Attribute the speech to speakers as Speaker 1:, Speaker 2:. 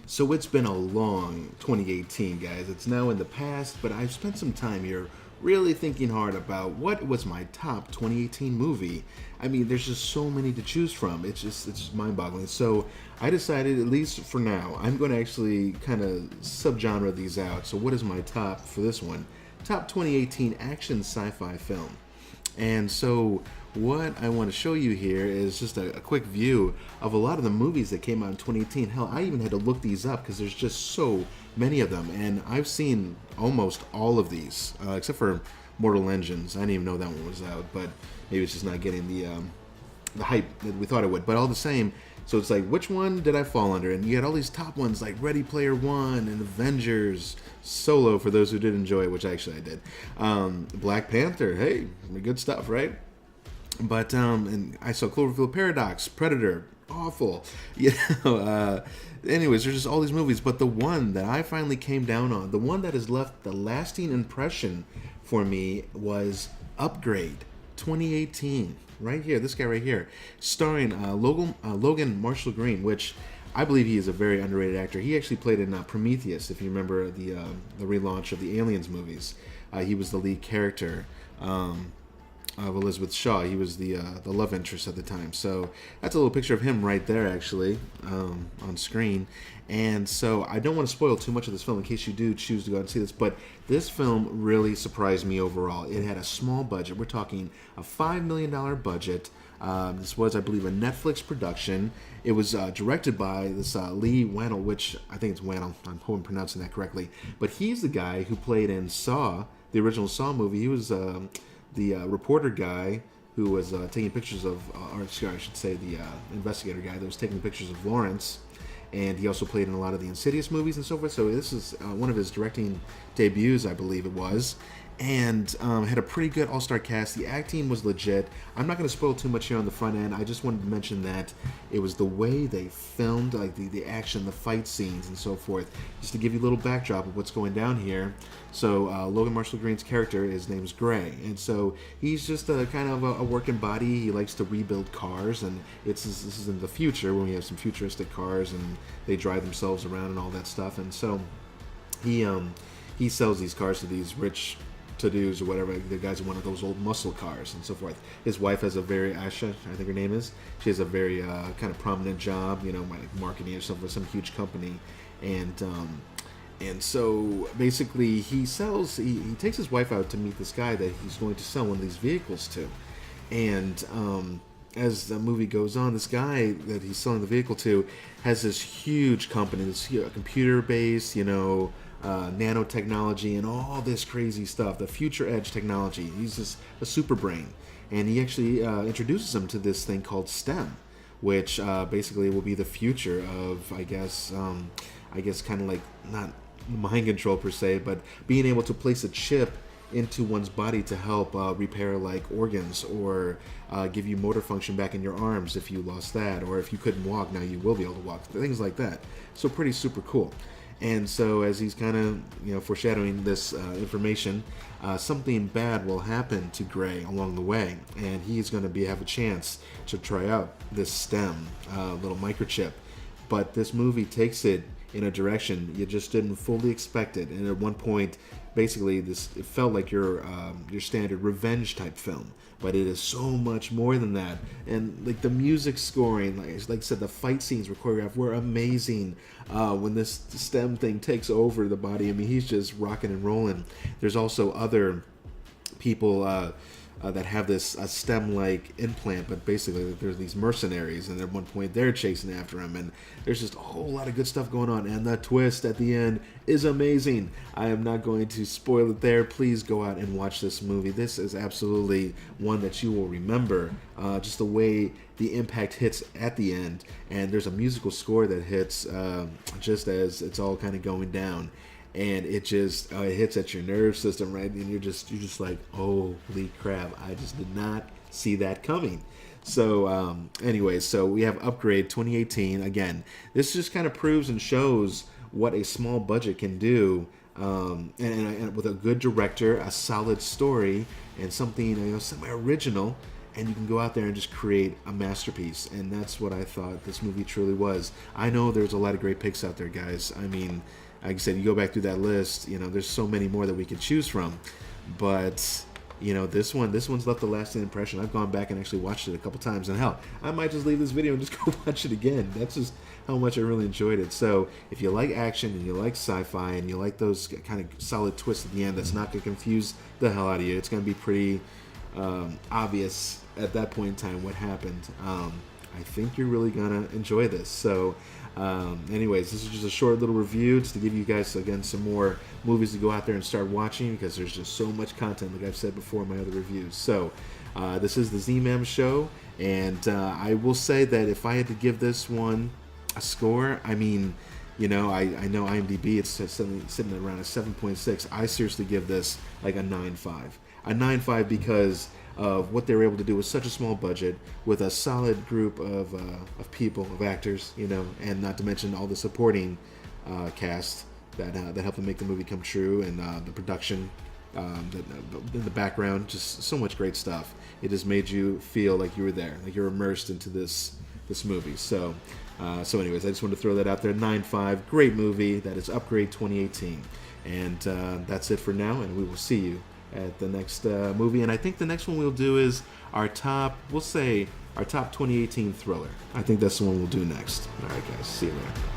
Speaker 1: So it's been a long 2018, guys. It's now in the past, but I've spent some time here really thinking hard about what was my top 2018 movie. I mean, there's just so many to choose from. It's just mind-boggling. So I decided, at least for now, I'm going to actually kind of subgenre these out. So what is my top for this one? Top 2018 action sci-fi film. And so, what I want to show you here is just a quick view of a lot of the movies that came out in 2018. Hell, I even had to look these up because there's just so many of them. And I've seen almost all of these, except for Mortal Engines. I didn't even know that one was out, but maybe it's just not getting the hype that we thought it would. But all the same, so it's like, which one did I fall under? And you had all these top ones like Ready Player One and Avengers, Solo, for those who did enjoy it, which actually I did. Black Panther, hey, good stuff, right? But and I saw Cloverfield Paradox, Predator, awful. You know, anyways, there's just all these movies. But the one that I finally came down on, the one that has left the lasting impression for me, was Upgrade 2018. Right here, this guy right here, starring Logan Marshall Green, which I believe he is a very underrated actor. He actually played in Prometheus, if you remember the relaunch of the Aliens movies. He was the lead character of Elizabeth Shaw. He was the love interest at the time. So that's a little picture of him right there, actually, on screen. And so I don't want to spoil too much of this film in case you do choose to go out and see this, but this film really surprised me overall. It had a small budget. We're talking a $5 million budget. This was, I believe, a Netflix production. It was directed by this Lee Wannell, which I think it's Wannell. I hope I'm pronouncing that correctly. But he's the guy who played in Saw, the original Saw movie. He was the reporter guy who was taking pictures of, or I should say the investigator guy that was taking pictures of Lawrence. And he also played in a lot of the Insidious movies and so forth. So this is one of his directing debuts, I believe it was. And had a pretty good all-star cast. The acting was legit. I'm not going to spoil too much here on the front end. I just wanted to mention that it was the way they filmed, like the action, the fight scenes, and so forth. Just to give you a little backdrop of what's going down here. So Logan Marshall Green's character, his name's Gray, and so he's just a kind of a working body. He likes to rebuild cars, and this is in the future when we have some futuristic cars and they drive themselves around and all that stuff. And so he sells these cars to these rich to-dos or whatever, the guys in one of those old muscle cars and so forth. His wife has a very, Asha, I think her name is, she has a very kind of prominent job, you know, marketing or something for some huge company. And so basically he takes his wife out to meet this guy that he's going to sell one of these vehicles to. And as the movie goes on, this guy that he's selling the vehicle to has this huge company, this computer-based, you know, nanotechnology and all this crazy stuff, the future edge technology. He's just a super brain, and he actually introduces him to this thing called STEM, which basically will be the future of, I guess kind of like, not mind control per se, but being able to place a chip into one's body to help repair like organs, or give you motor function back in your arms if you lost that, or if you couldn't walk, now you will be able to walk, things like that. So pretty super cool. And so as he's kind of, you know, foreshadowing this information, something bad will happen to Gray along the way, and he's going to have a chance to try out this STEM little microchip. But this movie takes it in a direction you just didn't fully expect it. And at one point, basically, it felt like your standard revenge type film, but it is so much more than that. And like the music scoring, like I said, the fight scenes were choreographed were amazing. When this STEM thing takes over the body, I mean, he's just rocking and rolling. There's also other people that have this STEM-like implant, but basically there's these mercenaries, and at one point they're chasing after him, and there's just a whole lot of good stuff going on, and the twist at the end is amazing. I am not going to spoil it there. Please go out and watch this movie. This is absolutely one that you will remember, just the way the impact hits at the end, and there's a musical score that hits just as it's all kind of going down. And it just it hits at your nerve system, right? And you're just like, holy crap! I just did not see that coming. So, anyways, so we have Upgrade 2018. Again, this just kind of proves and shows what a small budget can do, and with a good director, a solid story, and something, you know, semi-original. and you can go out there and just create a masterpiece. And that's what I thought this movie truly was. I know there's a lot of great picks out there, guys. I mean, like I said, you go back through that list, there's so many more that we could choose from. But this one's left a lasting impression. I've gone back and actually watched it a couple times, and hell, I might just leave this video and just go watch it again. That's just how much I really enjoyed it. So if you like action and you like sci-fi and you like those kind of solid twists at the end, that's not going to confuse the hell out of you. It's going to be pretty obvious at that point in time what happened. I think you're really gonna enjoy this. So anyways, this is just a short little review just to give you guys, again, some more movies to go out there and start watching, because there's just so much content, like I've said before in my other reviews. So this is the ZMAM show, and I will say that if I had to give this one a score, I mean, I know IMDb, it's sitting around a 7.6. I seriously give this like a 9.5. A 9.5 because of what they were able to do with such a small budget, with a solid group of people, of actors, and not to mention all the supporting cast that helped them make the movie come true, and the production, in the background, just so much great stuff. It just made you feel like you were there, like you're immersed into this movie. So anyways, I just wanted to throw that out there. 9.5, great movie. That is Upgrade 2018, and that's it for now. And we will see you at the next movie. And I think the next one we'll do is our top 2018 thriller. I think that's the one we'll do next. All right, guys, see you later.